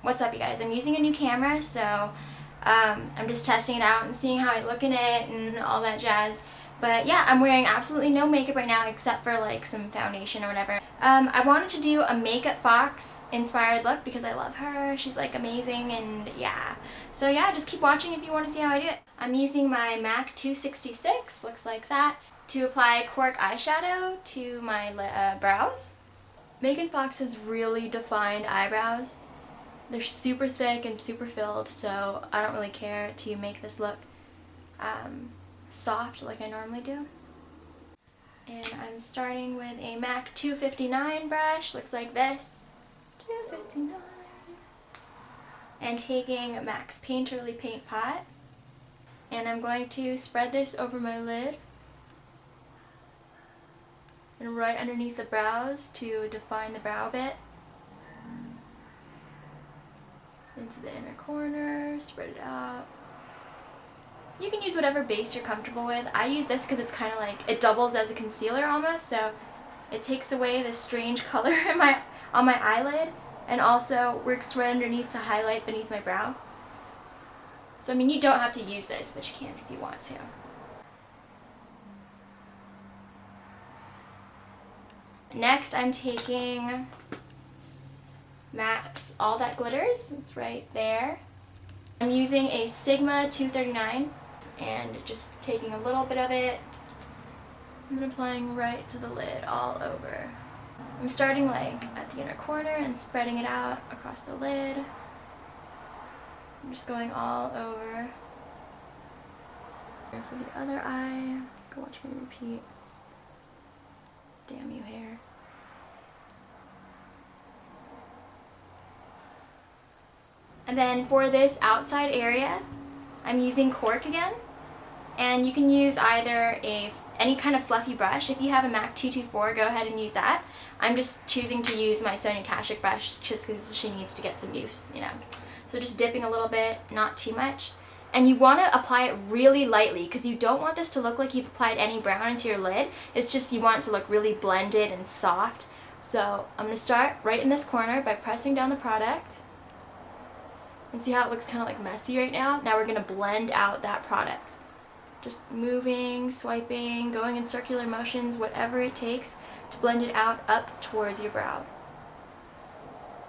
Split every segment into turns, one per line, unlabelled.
What's up, you guys? I'm using a new camera, so I'm just testing it out and seeing how I look in it and all that jazz. But yeah, I'm wearing absolutely no makeup right now except for like some foundation or whatever. I wanted to do a Makeup Fox inspired look because I love her. She's like amazing, and yeah. So yeah, just keep watching if you want to see how I do it. I'm using my MAC 266, looks like that, to apply Cork eyeshadow to my brows. Megan Fox has really defined eyebrows. They're super thick and super filled, so I don't really care to make this look soft like I normally do. And I'm starting with a MAC 259 brush, looks like this. 259. And taking MAC's Painterly Paint Pot. And I'm going to spread this over my lid and right underneath the brows to define the brow bit. Into the inner corner, spread it out. You can use whatever base you're comfortable with. I use this because it's kind of like, it doubles as a concealer almost, so it takes away this strange color on my eyelid and also works right underneath to highlight beneath my brow. So I mean, you don't have to use this, but you can if you want to. Next, I'm taking MAC's All That Glitters. It's right there. I'm using a Sigma 239 and just taking a little bit of it and then applying right to the lid all over. I'm starting like at the inner corner and spreading it out across the lid. I'm just going all over. And for the other eye, go watch me repeat. Damn you, hair. And then for this outside area, I'm using Cork again. And you can use either any kind of fluffy brush. If you have a MAC 224, go ahead and use that. I'm just choosing to use my Sonia Kashuk brush just because she needs to get some use, you know. So just dipping a little bit, not too much. And you want to apply it really lightly because you don't want this to look like you've applied any brown into your lid. It's just you want it to look really blended and soft. So I'm going to start right in this corner by pressing down the product. And see how it looks kind of like messy right now? Now we're going to blend out that product. Just moving, swiping, going in circular motions, whatever it takes to blend it out up towards your brow.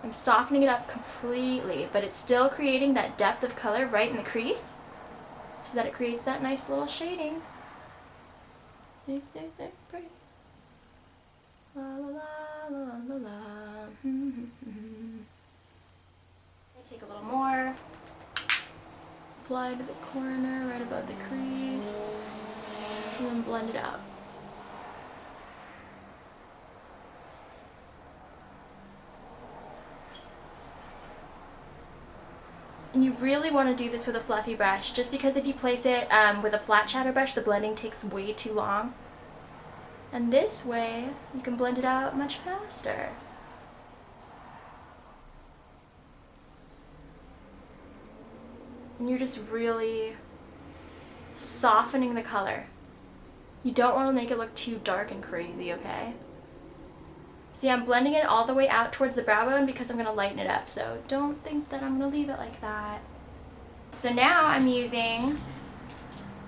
I'm softening it up completely, but it's still creating that depth of color right in the crease so that it creates that nice little shading. See, they're pretty. La la la la la la. Take a little more. Apply to the corner right above the crease, and then blend it out. And you really want to do this with a fluffy brush, just because if you place it with a flat shadow brush, the blending takes way too long. And this way, you can blend it out much faster. And you're just really softening the color. You don't want to make it look too dark and crazy, okay? See, I'm blending it all the way out towards the brow bone because I'm going to lighten it up, so don't think that I'm going to leave it like that. So now I'm using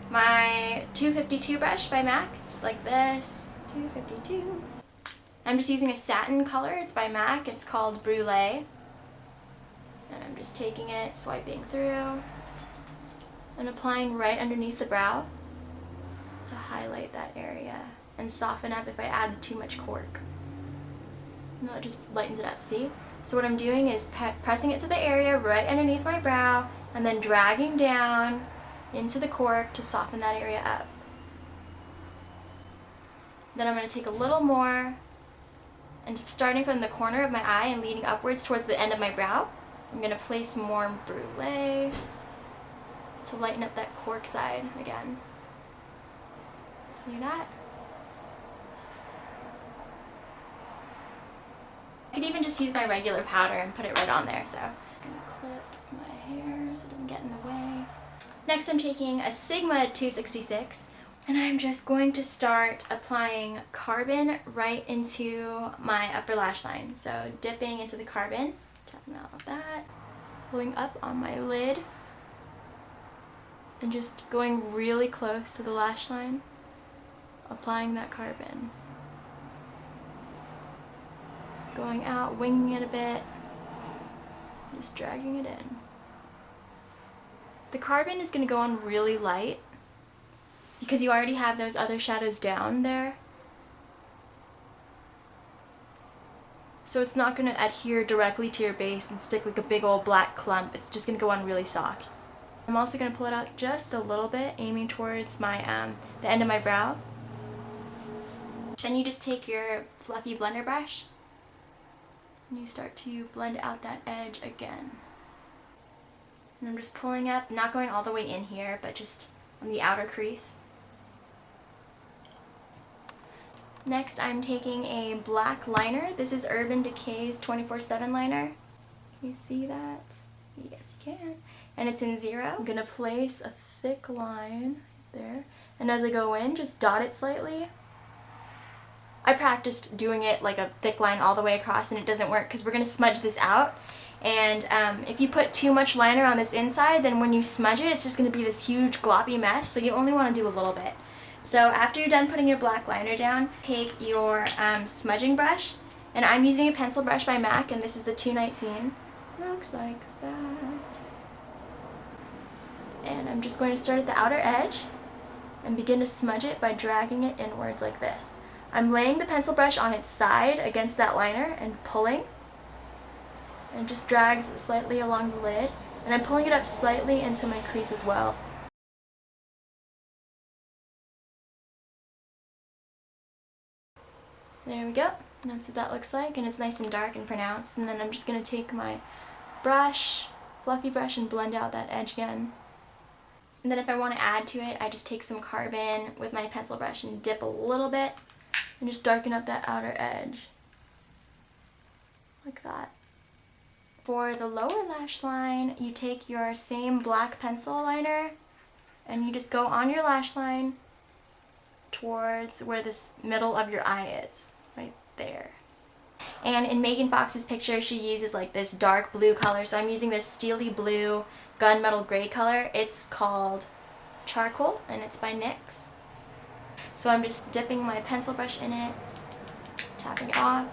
my 252 brush by MAC. It's like this, 252. I'm just using a satin color. It's by MAC. It's called Brulee. And I'm just taking it, swiping through, and applying right underneath the brow to highlight that area and soften up if I added too much Cork. No, it just lightens it up, see? So what I'm doing is pressing it to the area right underneath my brow and then dragging down into the Cork to soften that area up. Then I'm going to take a little more and starting from the corner of my eye and leading upwards towards the end of my brow, I'm going to place more Brulee to lighten up that Cork side again. See that? I could even just use my regular powder and put it right on there, so I'm just going to clip my hair so it doesn't get in the way. Next I'm taking a Sigma 266 and I'm just going to start applying Carbon right into my upper lash line. So dipping into the Carbon, tapping out of that. Pulling up on my lid and just going really close to the lash line, applying that carbon. Going out, winging it a bit, just dragging it in. The carbon is going to go on really light because you already have those other shadows down there. So it's not going to adhere directly to your base and stick like a big old black clump. It's just going to go on really soft. I'm also going to pull it out just a little bit, aiming towards my the end of my brow. Then you just take your fluffy blender brush and you start to blend out that edge again. And I'm just pulling up, not going all the way in here, but just on the outer crease. Next, I'm taking a black liner. This is Urban Decay's 24/7 liner. Can you see that? Yes, you can. And it's in 0. I'm going to place a thick line there. And as I go in, just dot it slightly. I practiced doing it like a thick line all the way across, and it doesn't work because we're going to smudge this out. And if you put too much liner on this inside, then when you smudge it, it's just going to be this huge gloppy mess. So you only want to do a little bit. So after you're done putting your black liner down, take your smudging brush, and I'm using a pencil brush by MAC, and this is the 219. Looks like that. And I'm just going to start at the outer edge and begin to smudge it by dragging it inwards like this. I'm laying the pencil brush on its side against that liner and pulling, and it just drags slightly along the lid, and I'm pulling it up slightly into my crease as well. There we go. And that's what that looks like, and it's nice and dark and pronounced. And then I'm just going to take my brush, fluffy brush, and blend out that edge again. And then if I want to add to it, I just take some carbon with my pencil brush and dip a little bit and just darken up that outer edge. Like that. For the lower lash line, you take your same black pencil liner and you just go on your lash line towards where this middle of your eye is. Right there. And in Megan Fox's picture, she uses like this dark blue color, so I'm using this steely blue gunmetal gray color. It's called Charcoal, and it's by NYX. So I'm just dipping my pencil brush in it, tapping it off,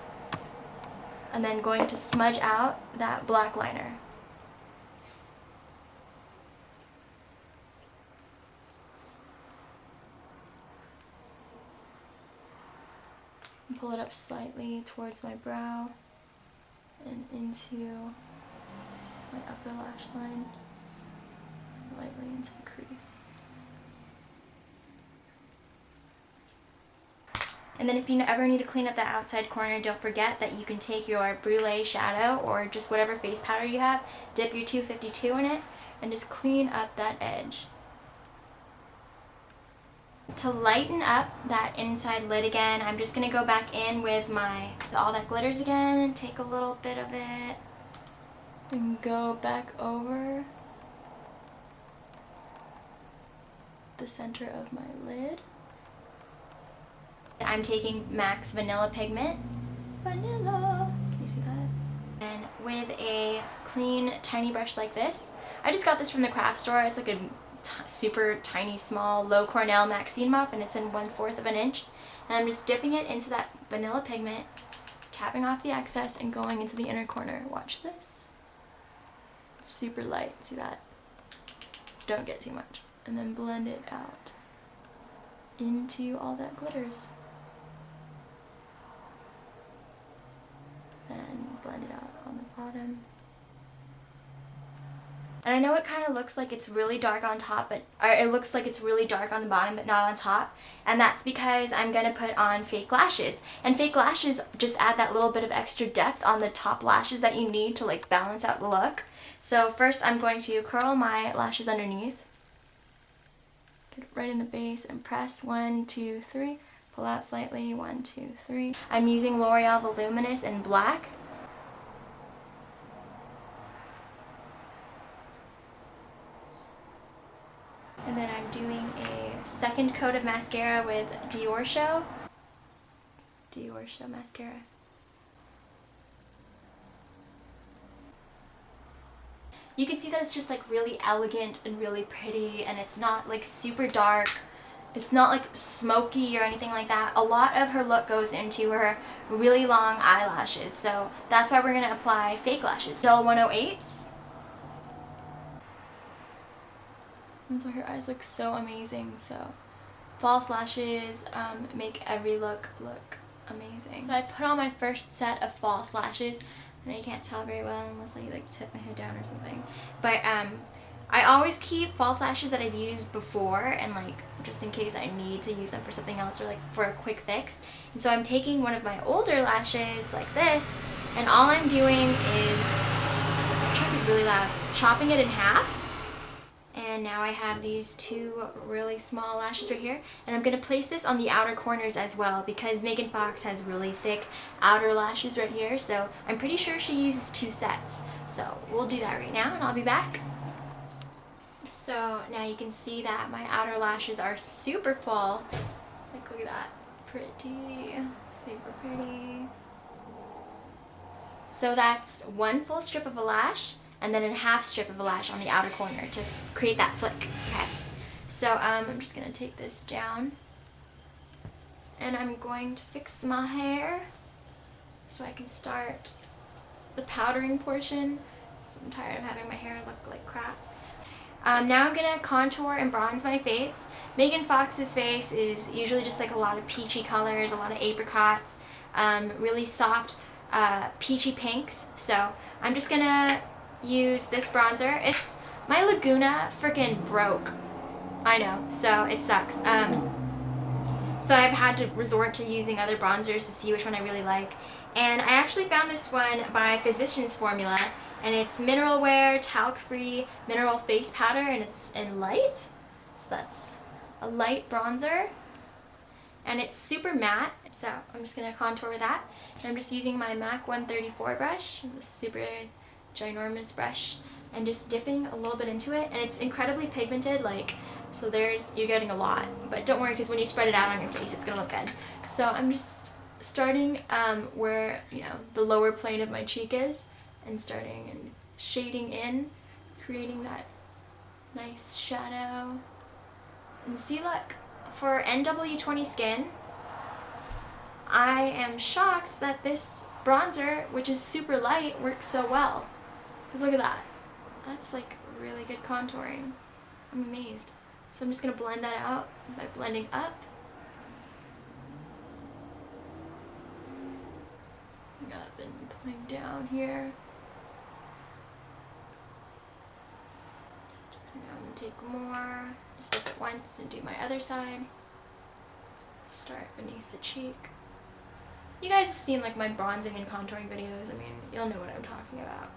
and then going to smudge out that black liner. Pull it up slightly towards my brow and into my upper lash line, lightly into the crease. And then if you ever need to clean up that outside corner, don't forget that you can take your Brulee shadow or just whatever face powder you have, dip your 252 in it, and just clean up that edge. To lighten up that inside lid again, I'm just going to go back in with my All That Glitters again and take a little bit of it and go back over the center of my lid. I'm taking MAC's Vanilla Pigment. Vanilla! Can you see that? And with a clean, tiny brush like this. I just got this from the craft store. It's like a super tiny, small, low Cornell Maxine mop, and it's in 1/4 of an inch. And I'm just dipping it into that vanilla pigment, tapping off the excess, and going into the inner corner. Watch this. It's super light. See that? So don't get too much. And then blend it out into All That Glitters. And blend it out on the bottom. And I know it kind of looks like it's really dark on top, but it looks like it's really dark on the bottom, but not on top. And that's because I'm going to put on fake lashes. And fake lashes just add that little bit of extra depth on the top lashes that you need to like balance out the look. So first I'm going to curl my lashes underneath. Get it right in the base and press 1, 2, 3. Pull out slightly, 1, 2, 3. I'm using L'Oreal Voluminous in black. And then I'm doing a second coat of mascara with Dior Show mascara. You can see that it's just like really elegant and really pretty, and it's not like super dark. It's not like smoky or anything like that. A lot of her look goes into her really long eyelashes, so that's why we're going to apply fake lashes. Still 108s. That's why her eyes look so amazing. So false lashes make every look amazing. So I put on my first set of false lashes. I know you can't tell very well unless I like tip my head down or something. But I always keep false lashes that I've used before, and like just in case I need to use them for something else or like for a quick fix. And so I'm taking one of my older lashes like this, and all I'm doing is, the truck is really loud, chopping it in half. And now I have these two really small lashes right here, and I'm going to place this on the outer corners as well because Megan Fox has really thick outer lashes right here, so I'm pretty sure she uses 2 sets. So we'll do that right now and I'll be back. So now you can see that my outer lashes are super full. Like, look at that. Pretty. Super pretty. So that's 1 full strip of a lash and then a half strip of a lash on the outer corner to create that flick. Okay. So I'm just going to take this down and I'm going to fix my hair so I can start the powdering portion. So I'm tired of having my hair look like crap. Now I'm going to contour and bronze my face. Megan Fox's face is usually just like a lot of peachy colors, a lot of apricots, really soft peachy pinks. So I'm just going to use this bronzer. My Laguna freaking broke. I know, so it sucks. So I've had to resort to using other bronzers to see which one I really like. And I actually found this one by Physicians Formula. And it's mineral wear, talc-free mineral face powder, and it's in light. So that's a light bronzer. And it's super matte, so I'm just going to contour with that. And I'm just using my MAC 134 brush, this super ginormous brush, and just dipping a little bit into it. And it's incredibly pigmented, like, so you're getting a lot. But don't worry, because when you spread it out on your face, it's going to look good. So I'm just starting where, the lower plane of my cheek is, and starting and shading in, creating that nice shadow. And see, look, for NW20 skin, I am shocked that this bronzer, which is super light, works so well. Because look at that. That's like really good contouring. I'm amazed. So I'm just going to blend that out by blending up. Up and pulling down here. Now I'm going to take more, just dip it once and do my other side. Start beneath the cheek. You guys have seen like my bronzing and contouring videos. I mean, you'll know what I'm talking about.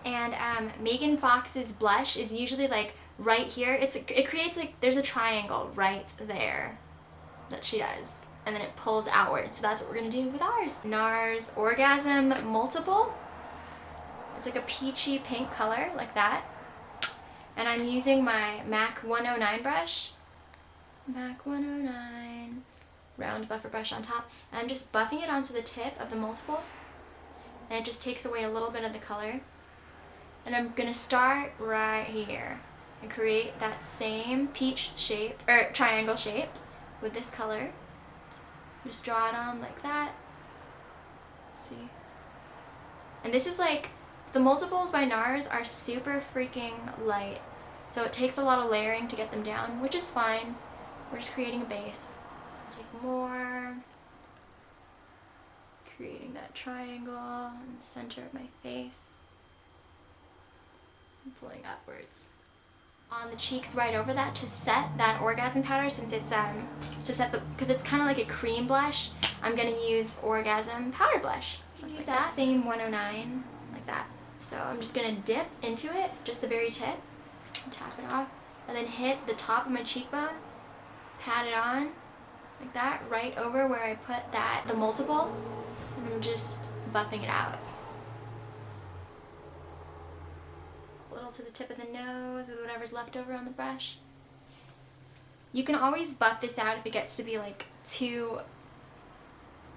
And Megan Fox's blush is usually like right here. It creates like, there's a triangle right there that she does. And then it pulls outward. So that's what we're going to do with ours. NARS Orgasm Multiple. It's like a peachy pink color like that. And I'm using my MAC 109 brush. MAC 109 round buffer brush on top. And I'm just buffing it onto the tip of the multiple. And it just takes away a little bit of the color. And I'm going to start right here and create that same peach shape, or triangle shape with this color. Just draw it on like that. See? And this is like, the multiples by NARS are super freaking light. So it takes a lot of layering to get them down, which is fine. We're just creating a base. Take more. Creating that triangle in the center of my face. And pulling upwards. On the cheeks right over that to set that Orgasm powder, since it's because it's kind of like a cream blush, I'm going to use Orgasm powder blush. Use that same 109 like that. So I'm just going to dip into it, just the very tip, and tap it off, and then hit the top of my cheekbone, pat it on like that, right over where I put the multiple, and I'm just buffing it out. To the tip of the nose with whatever's left over on the brush. You can always buff this out if it gets to be like too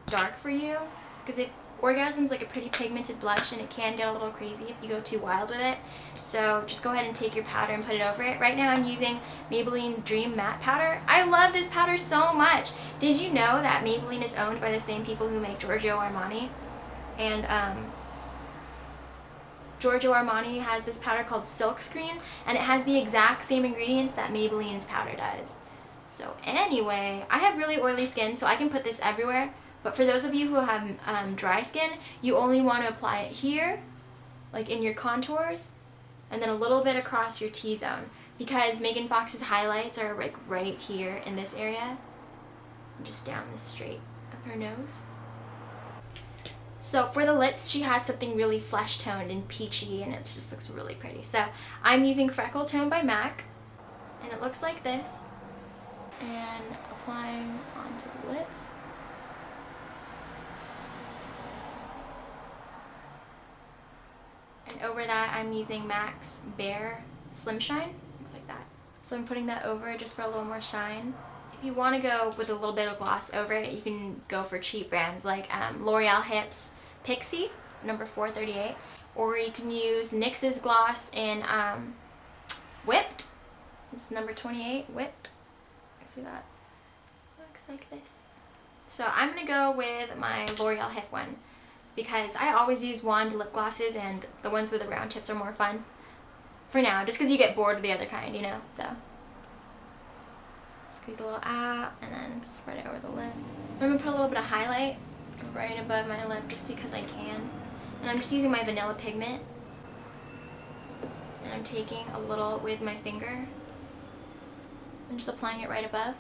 dark for you, because Orgasm's like a pretty pigmented blush, and it can get a little crazy if you go too wild with it. So just go ahead and take your powder and put it over it. Right now I'm using Maybelline's Dream Matte Powder. I love this powder so much. Did you know that Maybelline is owned by the same people who make Giorgio Armani? And Giorgio Armani has this powder called Silk Screen, and it has the exact same ingredients that Maybelline's powder does. So anyway, I have really oily skin, so I can put this everywhere. But for those of you who have dry skin, you only want to apply it here, like in your contours, and then a little bit across your T-zone. Because Megan Fox's highlights are like right here in this area, and just down the straight of her nose. So for the lips, she has something really flesh toned and peachy, and it just looks really pretty. So I'm using Freckle Tone by MAC, and it looks like this. And applying onto the lip. And over that, I'm using MAC's Bare Slimshine. Looks like that. So I'm putting that over just for a little more shine. If you want to go with a little bit of gloss over it, you can go for cheap brands like L'Oreal Hip's Pixie, number 438. Or you can use NYX's gloss in Whipped. This is number 28, Whipped. See that? Looks like this. So I'm going to go with my L'Oreal Hip one, because I always use wand lip glosses, and the ones with the round tips are more fun for now, just because you get bored of the other kind, you know. So squeeze a little out and then spread it over the lip. I'm going to put a little bit of highlight right above my lip just because I can. And I'm just using my Vanilla Pigment, and I'm taking a little with my finger and just applying it right above.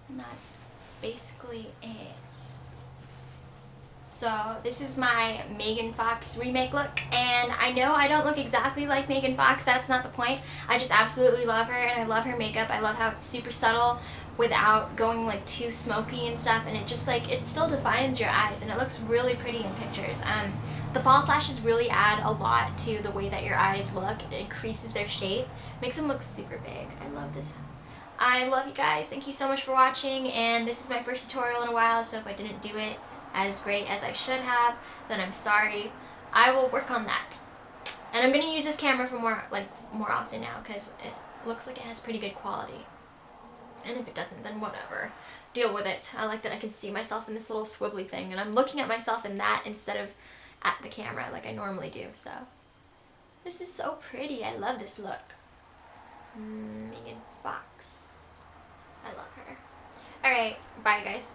And that's basically it. So this is my Megan Fox remake look, and I know I don't look exactly like Megan Fox. That's not the point. I just absolutely love her, and I love her makeup. I love how it's super subtle without going like too smoky and stuff, and it just like, it still defines your eyes, and it looks really pretty in pictures. The false lashes really add a lot to the way that your eyes look. It increases their shape, makes them look super big. I love this. I love you guys. Thank you so much for watching, and this is my first tutorial in a while, so if I didn't do it as great as I should have, then I'm sorry. I will work on that. And I'm going to use this camera for more often now, because it looks like it has pretty good quality. And if it doesn't, then whatever. Deal with it. I like that I can see myself in this little swivelly thing, and I'm looking at myself in that instead of at the camera like I normally do. So this is so pretty. I love this look. Megan Fox. I love her. Alright, bye guys.